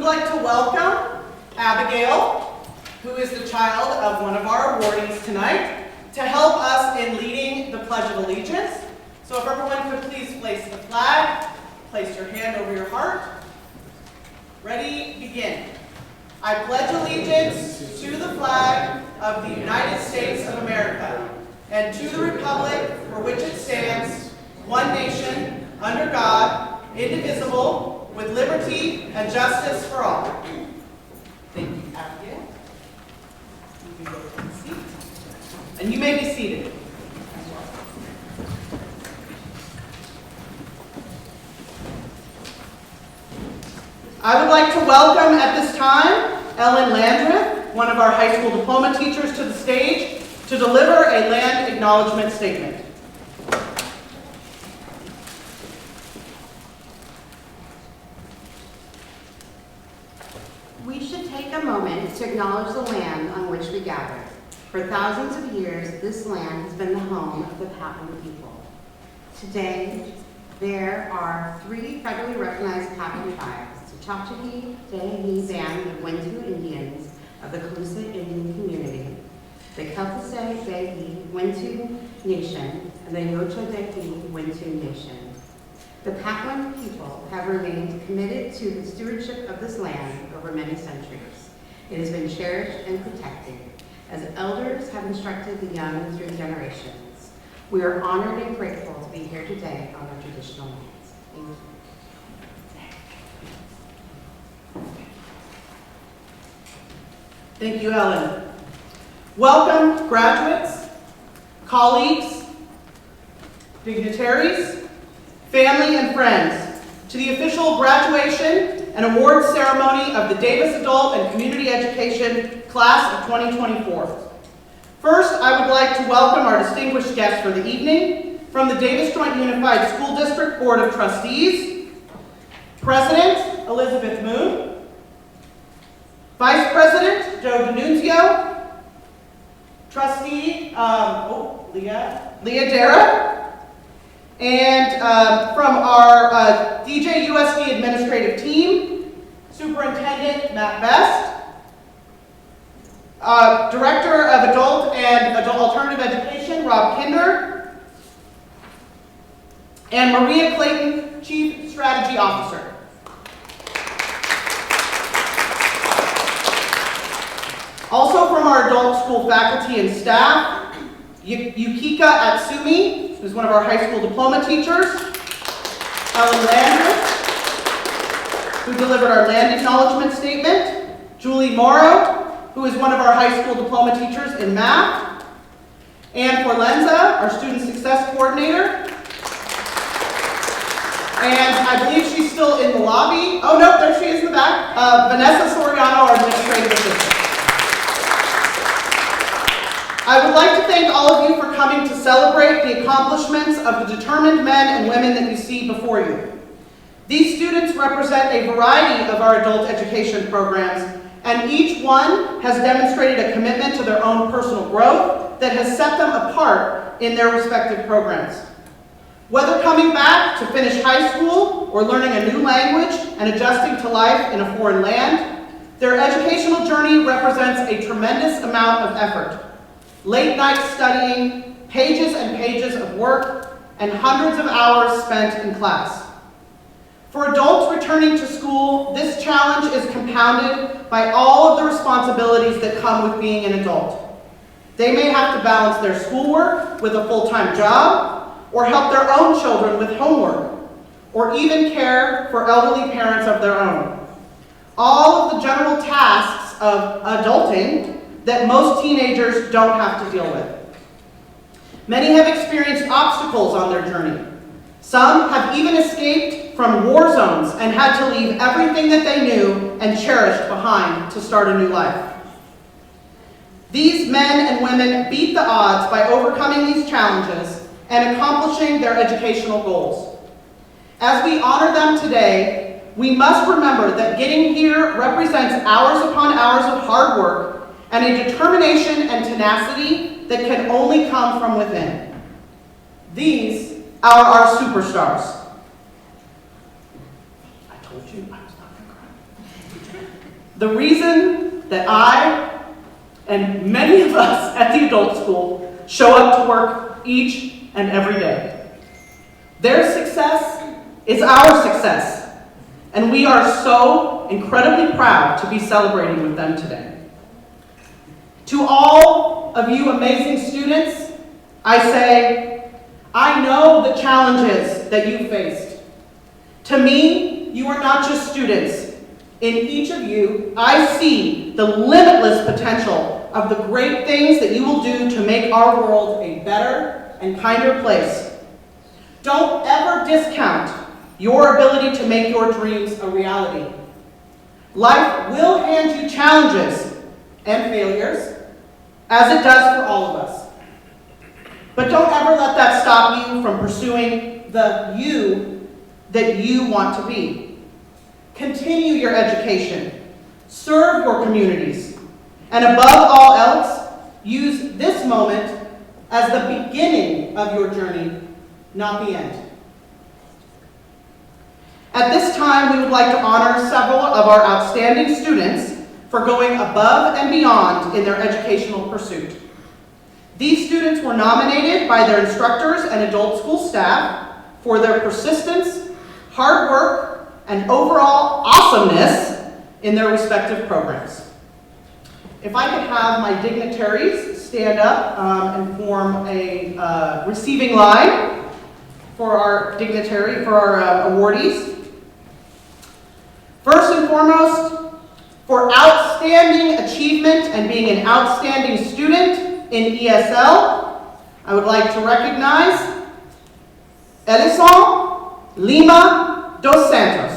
like to welcome Abigail, who is the child of one of our awardees tonight, to help us in leading the Pledge of Allegiance. So if everyone could please place the flag, place your hand over your heart. Ready, begin. I pledge allegiance to the flag of the United States of America and to the republic for which it stands, one nation, under God, indivisible, with liberty and justice for all. Thank you, Abigail. You can go to the seat. And you may be seated. I would like to welcome at this time Ellen Landreth, one of our high school diploma teachers, to the stage to deliver a land acknowledgement statement. We should take a moment to acknowledge the land on which we gather. For thousands of years, this land has been the home of the Patwin people. Today, there are 3 federally recognized Patwin tribes: the Choctaw, Dehee Band of Wintu Indians of the Calusa Indian Community, the Keltisay Dehee Wintu Nation, and the Yocho Dehee Wintu Nation. The Patwin people have remained committed to the stewardship of this land over many centuries. It has been cherished and protected, as elders have instructed the young through generations. We are honored and grateful to be here today on our traditional lands. Thank you. Thank you, Ellen. Welcome, graduates, colleagues, dignitaries, family, and friends, to the official graduation and award ceremony of the Davis Adult and Community Education Class of 2024. First, I would like to welcome our distinguished guests for the evening from the Davis Joint Unified School District Board of Trustees, President Elizabeth Moon, Vice President Joe D'Annunzio, Trustee Leah Dara, and from our DJUSD administrative team, Superintendent Matt Best, Director of Adult and Alternative Education, Rob Kinder, and Maria Clayton, Chief Strategy Officer. Also from our adult school faculty and staff, Yukika Atsumi, who's one of our high school diploma teachers, Ellen Landreth, who delivered our land acknowledgement statement, Julie Morrow, who is one of our high school diploma teachers in math, Ann Forlenza, our student success coordinator, and I believe she's still in the lobby. Oh no, there she is in the back. Vanessa Soriano, our administrative assistant. I would like to thank all of you for coming to celebrate the accomplishments of the determined men and women that you see before you. These students represent a variety of our adult education programs, and each one has demonstrated a commitment to their own personal growth that has set them apart in their respective programs. Whether coming back to finish high school or learning a new language and adjusting to life in a foreign land, their educational journey represents a tremendous amount of effort. Late night studying, pages and pages of work, and hundreds of hours spent in class. For adults returning to school, this challenge is compounded by all of the responsibilities that come with being an adult. They may have to balance their schoolwork with a full-time job, or help their own children with homework, or even care for elderly parents of their own. All of the general tasks of adulting that most teenagers don't have to deal with. Many have experienced obstacles on their journey. Some have even escaped from war zones and had to leave everything that they knew and cherished behind to start a new life. These men and women beat the odds by overcoming these challenges and accomplishing their educational goals. As we honor them today, we must remember that getting here represents hours upon hours of hard work and a determination and tenacity that can only come from within. These are our superstars. I told you I was not going to cry. The reason that I and many of us at the adult school show up to work each and every day. Their success is our success, and we are so incredibly proud to be celebrating with them today. To all of you amazing students, I say, I know the challenges that you faced. To me, you are not just students. In each of you, I see the limitless potential of the great things that you will do to make our world a better and kinder place. Don't ever discount your ability to make your dreams a reality. Life will hand you challenges and failures, as it does for all of us. But don't ever let that stop you from pursuing the you that you want to be. Continue your education, serve your communities, and above all else, use this moment as the beginning of your journey, not the end. At this time, we would like to honor several of our outstanding students for going above and beyond in their educational pursuit. These students were nominated by their instructors and adult school staff for their persistence, hard work, and overall awesomeness in their respective programs. If I could have my dignitaries stand up and form a receiving line for our awardees. First and foremost, for outstanding achievement and being an outstanding student in ESL, I would like to recognize Elison Lima dos Santos.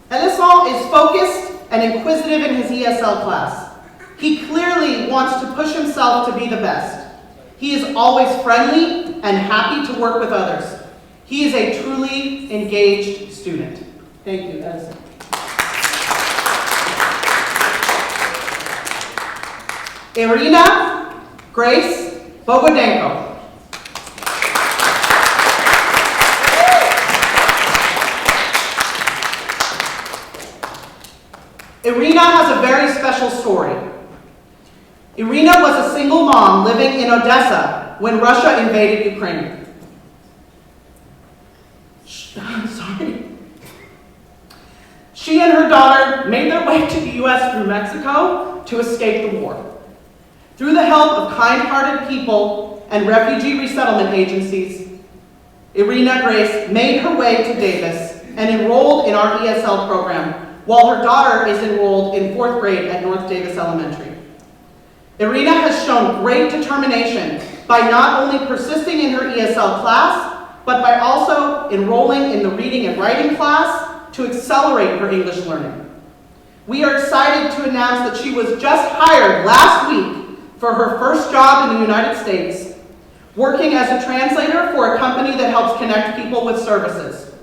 Elison is focused and inquisitive in his ESL class. He clearly wants to push himself to be the best. He is always friendly and happy to work with others. He is a truly engaged student. Thank you, Edison. Irina Grace Bogodenko. Irina has a very special story. Irina was a single mom living in Odessa when Russia invaded Ukraine. Sorry. She and her daughter made their way to the U.S. through Mexico to escape the war. Through the help of kind-hearted people and refugee resettlement agencies, Irina Grace made her way to Davis and enrolled in our ESL program, while her daughter is enrolled in 4th grade at North Davis Elementary. Irina has shown great determination by not only persisting in her ESL class, but by also enrolling in the reading and writing class to accelerate her English learning. We are excited to announce that she was just hired last week for her first job in the United States, working as a translator for a company that helps connect people with services.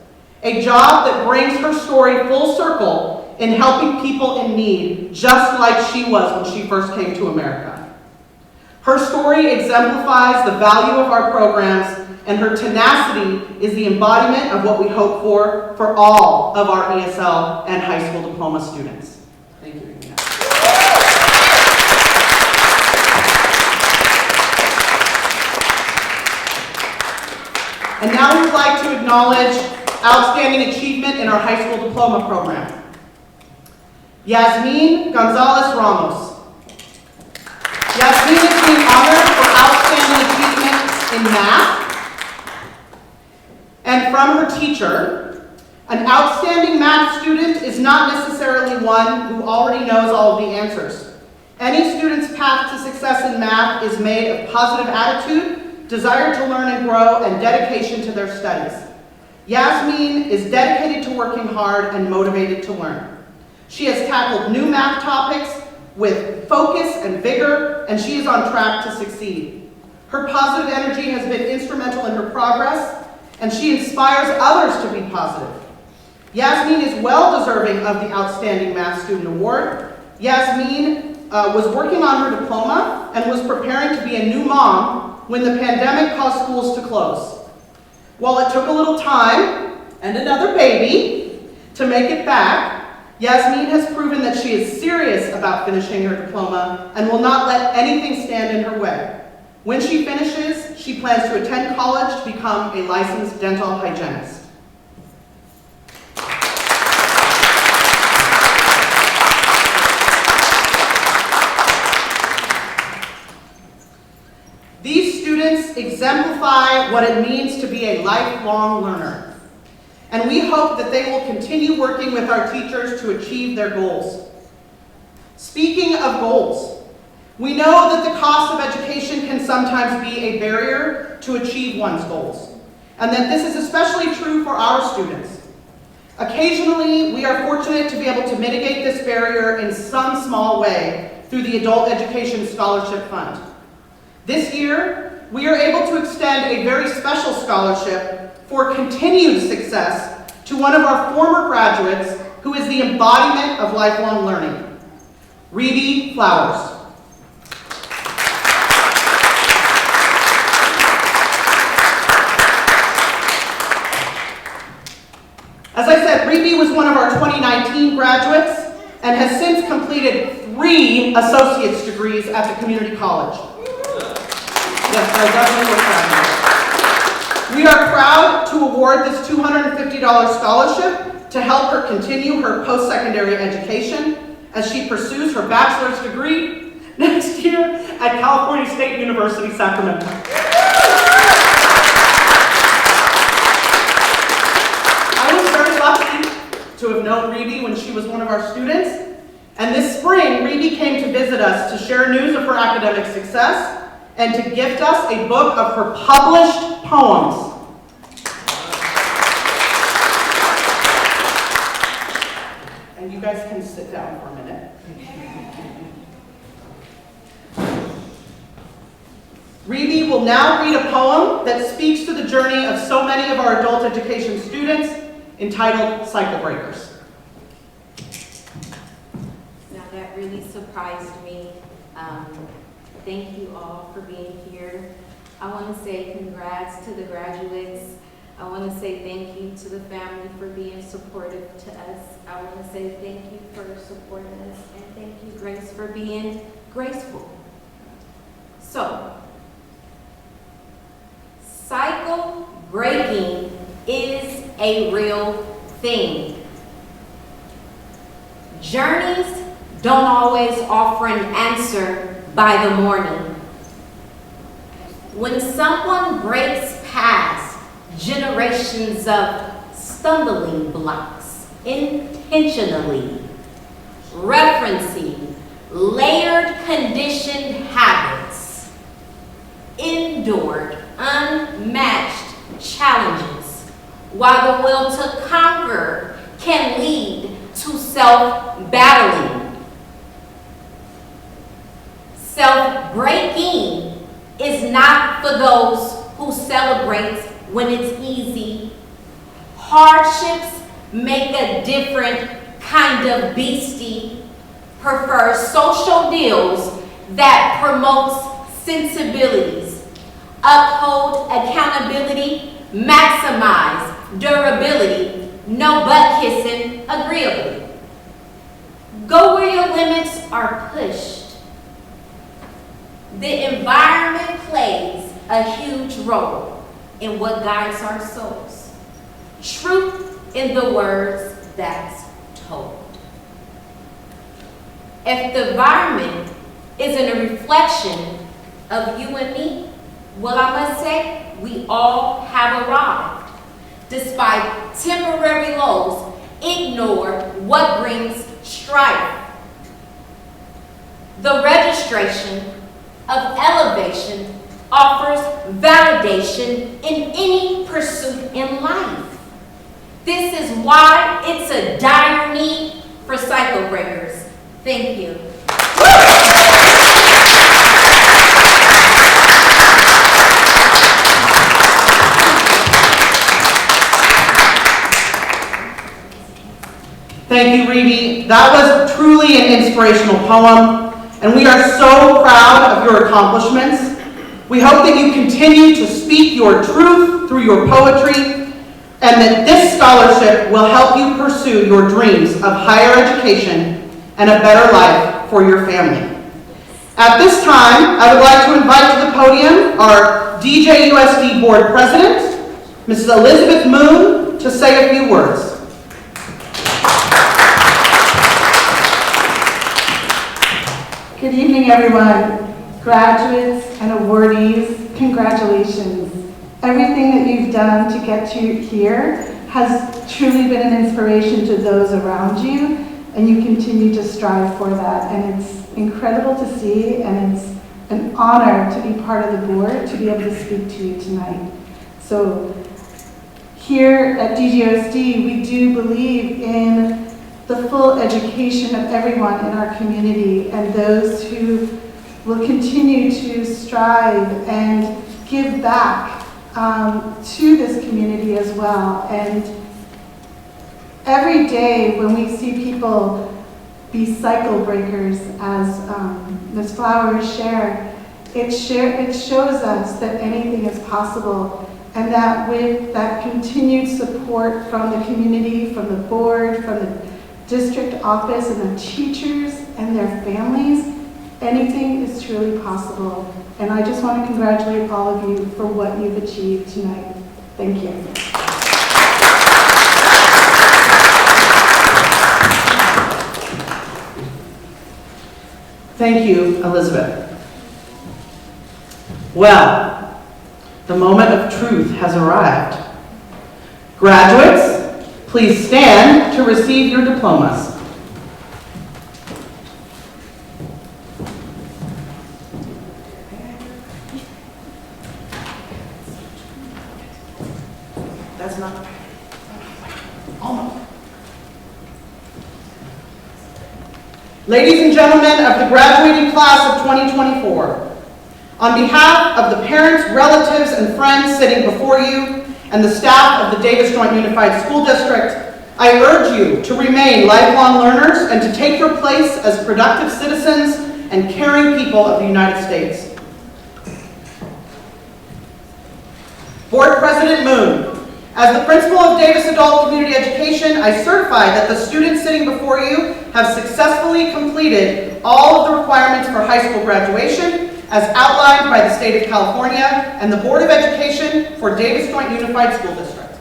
A job that brings her story full circle in helping people in need, just like she was when she first came to America. Her story exemplifies the value of our programs, and her tenacity is the embodiment of what we hope for all of our ESL and high school diploma students. Thank you, Irina. And now we would like to acknowledge outstanding achievement in our high school diploma program. Yasmin Gonzalez Ramos. Yasmin is being honored for outstanding achievement in math. And from her teacher, an outstanding math student is not necessarily one who already knows all of the answers. Any student's path to success in math is made of positive attitude, desire to learn and grow, and dedication to their studies. Yasmin is dedicated to working hard and motivated to learn. She has tackled new math topics with focus and vigor, and she is on track to succeed. Her positive energy has been instrumental in her progress, and she inspires others to be positive. Yasmin is well deserving of the Outstanding Math Student Award. Yasmin was working on her diploma and was preparing to be a new mom when the pandemic caused schools to close. While it took a little time and another baby to make it back, Yasmin has proven that she is serious about finishing her diploma and will not let anything stand in her way. When she finishes, she plans to attend college to become a licensed dental hygienist. These students exemplify what it means to be a lifelong learner. And we hope that they will continue working with our teachers to achieve their goals. Speaking of goals, we know that the cost of education can sometimes be a barrier to achieve one's goals, and that this is especially true for our students. Occasionally, we are fortunate to be able to mitigate this barrier in some small way through the Adult Education Scholarship Fund. This year, we are able to extend a very special scholarship for continued success to one of our former graduates who is the embodiment of lifelong learning, Reedy Flowers. As I said, Reedy was one of our 2019 graduates and has since completed 3 associate's degrees at the community college. Yes, I definitely look proud of you. We are proud to award this $250 scholarship to help her continue her post-secondary education as she pursues her bachelor's degree next year at California State University, Sacramento. I was very lucky to have known Reedy when she was one of our students, and this spring, Reedy came to visit us to share news of her academic success and to gift us a book of her published poems. And you guys can sit down for a minute. Reedy will now read a poem that speaks to the journey of so many of our adult education students, entitled Cycle Breakers. Now that really surprised me. Thank you all for being here. I want to say congrats to the graduates. I want to say thank you to the family for being supportive to us. I want to say thank you for supporting us, and thank you, Grace, for being graceful. So, cycle breaking is a real thing. Journeys don't always offer an answer by the morning. When someone breaks past generations of stumbling blocks intentionally, referencing layered conditioned habits, endured unmatched challenges, while the will to conquer can lead to self-battling. Self-breaking is not for those who celebrate when it's easy. Hardships make a different kind of beastie, prefers social deals that promotes sensibilities, uphold accountability, maximize durability, no butt kissing agreeably. Go where your limits are pushed. The environment plays a huge role in what guides our souls. Truth in the words that's told. If the environment isn't a reflection of you and me, well, I must say, we all have arrived. Despite temporary lows, ignore what brings strife. The registration of elevation offers validation in any pursuit in life. This is why it's a dire need for cycle breakers. Thank you. Thank you, Reedy. That was truly an inspirational poem, and we are so proud of your accomplishments. We hope that you continue to speak your truth through your poetry, and that this scholarship will help you pursue your dreams of higher education and a better life for your family. At this time, I would like to invite to the podium our DJUSD Board President, Mrs. Elizabeth Moon, to say a few words. Good evening, everyone. Graduates and awardees, congratulations. Everything that you've done to get to here has truly been an inspiration to those around you, and you continue to strive for that. And it's incredible to see, and it's an honor to be part of the board, to be able to speak to you tonight. So here at DGOSD, we do believe in the full education of everyone in our community, and those who will continue to strive and give back to this community as well. And every day when we see people be cycle breakers, as Ms. Flowers shared, it shows us that anything is possible, and that with that continued support from the community, from the board, from the district office, and the teachers and their families, anything is truly possible. And I just want to congratulate all of you for what you've achieved tonight. Thank you. Thank you, Elizabeth. Well, the moment of truth has arrived. Graduates, please stand to receive your diplomas. That's not almost. Ladies and gentlemen of the graduating class of 2024, on behalf of the parents, relatives, and friends sitting before you, and the staff of the Davis Joint Unified School District, I urge you to remain lifelong learners and to take your place as productive citizens and caring people of the United States. Board President Moon, as the principal of Davis Adult Community Education, I certify that the students sitting before you have successfully completed all of the requirements for high school graduation as outlined by the state of California and the Board of Education for Davis Joint Unified School District.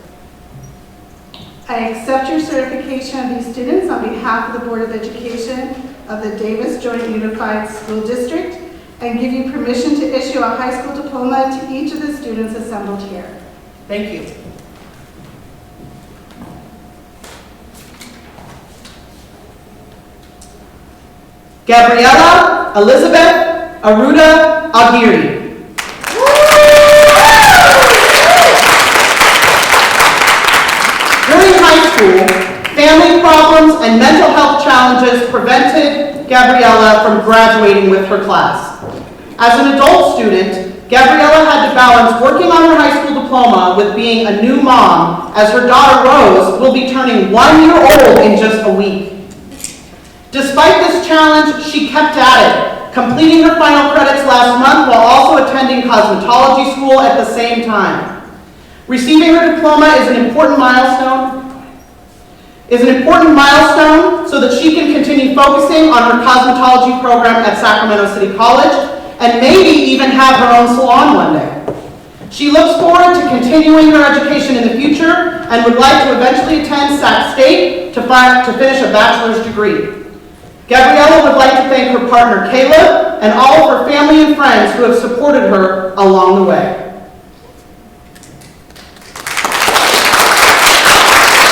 I accept your certification of these students on behalf of the Board of Education of the Davis Joint Unified School District, and give you permission to issue a high school diploma to each of the students assembled here. Thank you. Gabriella Elizabeth Aruda Aguirre. During high school, family problems and mental health challenges prevented Gabriella from graduating with her class. As an adult student, Gabriella had to balance working on her high school diploma with being a new mom, as her daughter Rose will be turning 1 year old in just a week. Despite this challenge, she kept at it, completing her final credits last month while also attending cosmetology school at the same time. Receiving her diploma is an important milestone so that she can continue focusing on her cosmetology program at Sacramento City College and maybe even have her own salon one day. She looks forward to continuing her education in the future and would like to eventually attend Sac State to finish a bachelor's degree. Gabriella would like to thank her partner Caleb and all of her family and friends who have supported her along the way.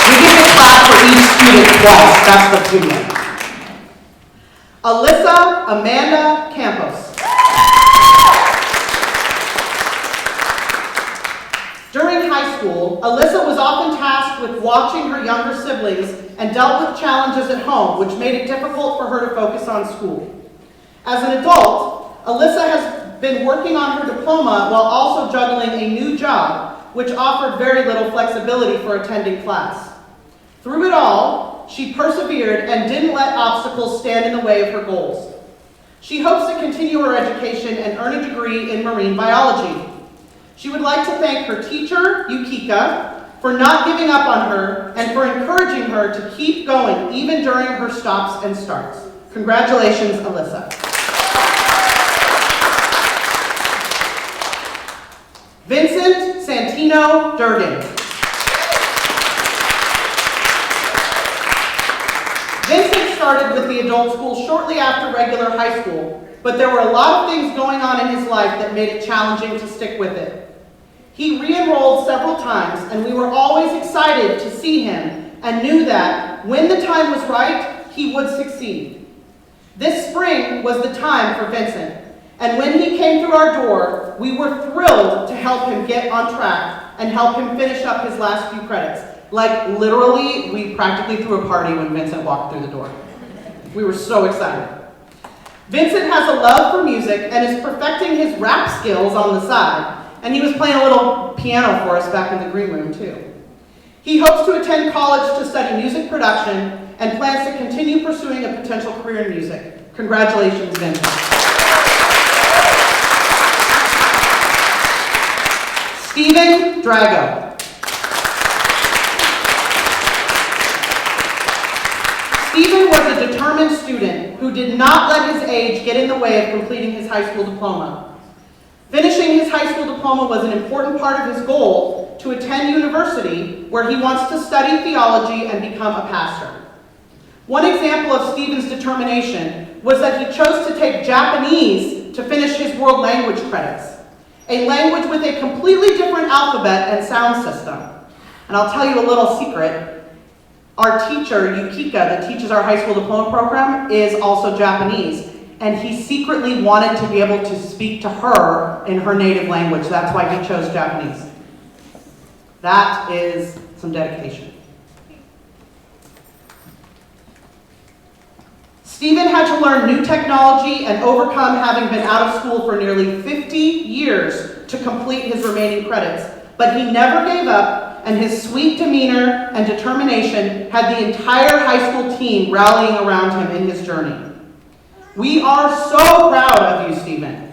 We give a clap for each student twice. That's what's doing. Alyssa Amanda Campos. During high school, Alyssa was often tasked with watching her younger siblings and dealt with challenges at home, which made it difficult for her to focus on school. As an adult, Alyssa has been working on her diploma while also juggling a new job, which offered very little flexibility for attending class. Through it all, she persevered and didn't let obstacles stand in the way of her goals. She hopes to continue her education and earn a degree in marine biology. She would like to thank her teacher, Yukika, for not giving up on her and for encouraging her to keep going even during her stops and starts. Congratulations, Alyssa. Vincent Santino Durgan. Vincent started with the adult school shortly after regular high school, but there were a lot of things going on in his life that made it challenging to stick with it. He re-enrolled several times, and we were always excited to see him and knew that when the time was right, he would succeed. This spring was the time for Vincent, and when he came through our door, we were thrilled to help him get on track and help him finish up his last few credits. Like literally, we practically threw a party when Vincent walked through the door. We were so excited. Vincent has a love for music and is perfecting his rap skills on the side. And he was playing a little piano for us back in the green room too. He hopes to attend college to study music production and plans to continue pursuing a potential career in music. Congratulations, Vincent. Stephen Drago. Stephen was a determined student who did not let his age get in the way of completing his high school diploma. Finishing his high school diploma was an important part of his goal to attend university, where he wants to study theology and become a pastor. One example of Stephen's determination was that he chose to take Japanese to finish his world language credits, a language with a completely different alphabet and sound system. And I'll tell you a little secret. Our teacher, Yukika, that teaches our high school diploma program, is also Japanese. And he secretly wanted to be able to speak to her in her native language. That's why he chose Japanese. That is some dedication. Stephen had to learn new technology and overcome having been out of school for nearly 50 years to complete his remaining credits. But he never gave up, and his sweet demeanor and determination had the entire high school team rallying around him in his journey. We are so proud of you, Stephen.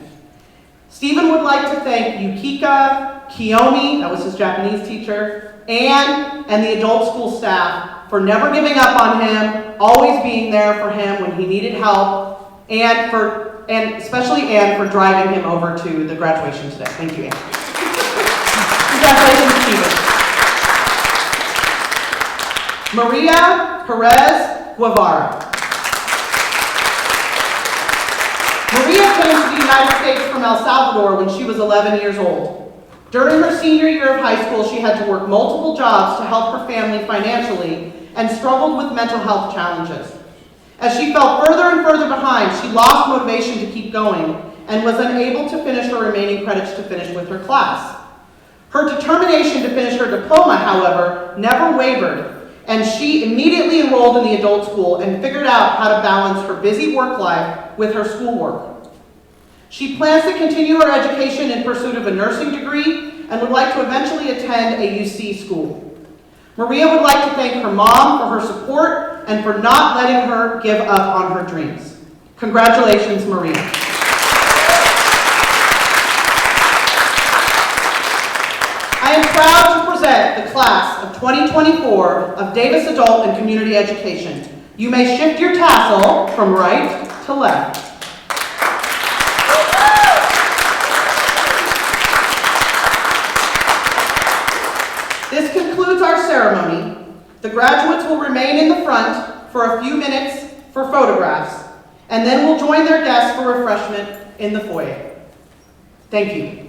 Stephen would like to thank Yukika, Kiyomi, that was his Japanese teacher, Anne, and the adult school staff for never giving up on him, always being there for him when he needed help, and especially Anne for driving him over to the graduation today. Thank you, Anne. Congratulations, Stephen. Maria Perez Guevara. Maria came to the United States from El Salvador when she was 11 years old. During her senior year of high school, she had to work multiple jobs to help her family financially and struggled with mental health challenges. As she fell further and further behind, she lost motivation to keep going and was unable to finish her remaining credits to finish with her class. Her determination to finish her diploma, however, never wavered, and she immediately enrolled in the adult school and figured out how to balance her busy work life with her schoolwork. She plans to continue her education in pursuit of a nursing degree and would like to eventually attend a UC school. Maria would like to thank her mom for her support and for not letting her give up on her dreams. Congratulations, Maria. I am proud to present the class of 2024 of Davis Adult and Community Education. You may shift your tassel from right to left. This concludes our ceremony. The graduates will remain in the front for a few minutes for photographs, and then we'll join their guests for refreshment in the foyer. Thank you.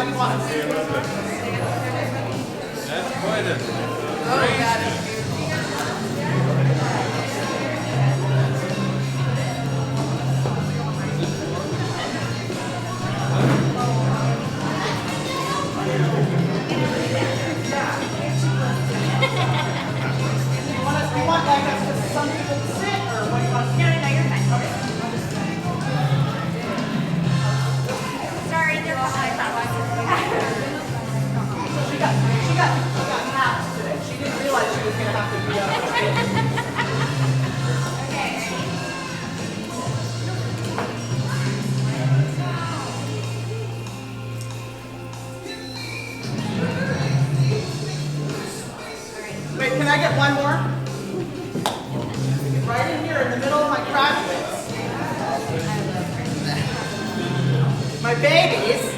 you want us. That's quite a arrangement. You want like us to some people to sit, or what do you want? No, you're fine. Okay. Sorry, they're behind. She got half today. She didn't realize she was gonna have to be up. Okay, ready? Wait, can I get one more? Right in here in the middle of my graduates. My babies.